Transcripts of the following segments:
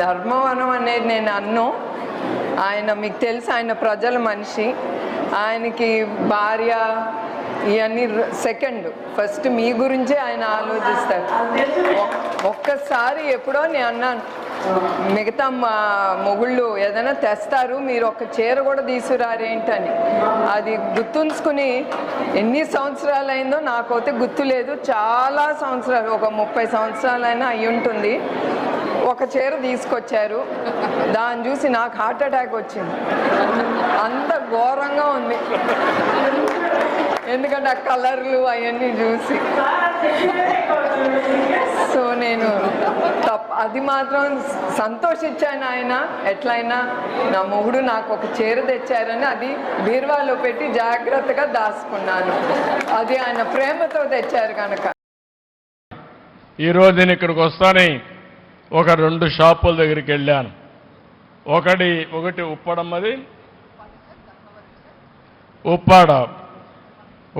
ధర్మవరం అనేది నేను ఆయన మీకు తెలుసు, ఆయన ప్రజల మనిషి. ఆయనకి భార్య ఇవన్నీ సెకండ్, ఫస్ట్ మీ గురించే ఆయన ఆలోచిస్తారు. ఒక్కసారి ఎప్పుడో నేను అన్నాను, మిగతా మా మొగుళ్ళు ఏదైనా తెస్తారు, మీరు ఒక చీర కూడా తీసుకురారేంటని. అది గుర్తుంచుకుని ఎన్ని సంవత్సరాలు అయిందో నాకైతే గుర్తు లేదు, చాలా సంవత్సరాలు, ఒక 30 సంవత్సరాలైనా అయి ఉంటుంది. ఒక చీర తీసుకొచ్చారు, దాన్ని చూసి నాకు హార్ట్ అటాక్ వచ్చింది. అంత ఘోరంగా ఉంది, ఎందుకంటే ఆ కలర్లు అవన్నీ చూసి. సో నేను అది మాత్రం సంతోషించాను. ఆయన ఎట్లయినా నా మొగుడు నాకు ఒక చీర తెచ్చారని అది బీరువాలో పెట్టి జాగ్రత్తగా దాచుకున్నాను. అది ఆయన ప్రేమతో తెచ్చారు కనుక. ఈరోజు నేను ఇక్కడికి వస్తానే ఒక 2 షాపుల దగ్గరికి వెళ్ళాను. ఒకటి ఉప్పడమ్మది,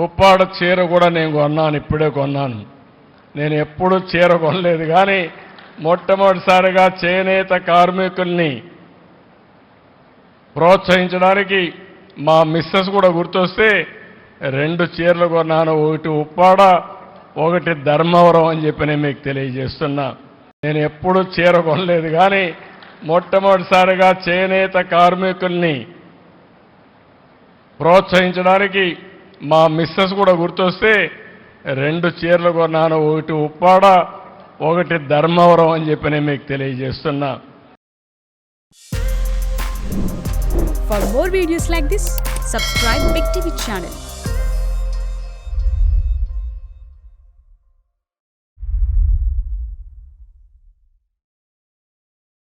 ఉప్పాడ చీర కూడా నేను కొన్నాను, ఇప్పుడే కొన్నాను. నేను ఎప్పుడూ చీర కొనలేదు, కానీ మొట్టమొదటిసారిగా చేనేత కార్మికుల్ని ప్రోత్సహించడానికి మా మిస్సెస్ కూడా గుర్తొస్తే 2 చీరలు కొన్నాను. ఒకటి ఉప్పాడ, ఒకటి ధర్మవరం అని చెప్పి నేను మీకు తెలియజేస్తున్నా. నేను ఎప్పుడూ చీర కొనలేదు, కానీ మొట్టమొదటిసారిగా చేనేత కార్మికుల్ని ప్రోత్సహించడానికి మా మిస్సెస్ కూడా గుర్తొస్తే 2 చీరలు కొన్నాను. ఒకటి ఉప్పాడ, ఒకటి ధర్మవరం అని చెప్పి నేను మీకు తెలియజేస్తున్నా. For more videos like this, subscribe Big TV channel.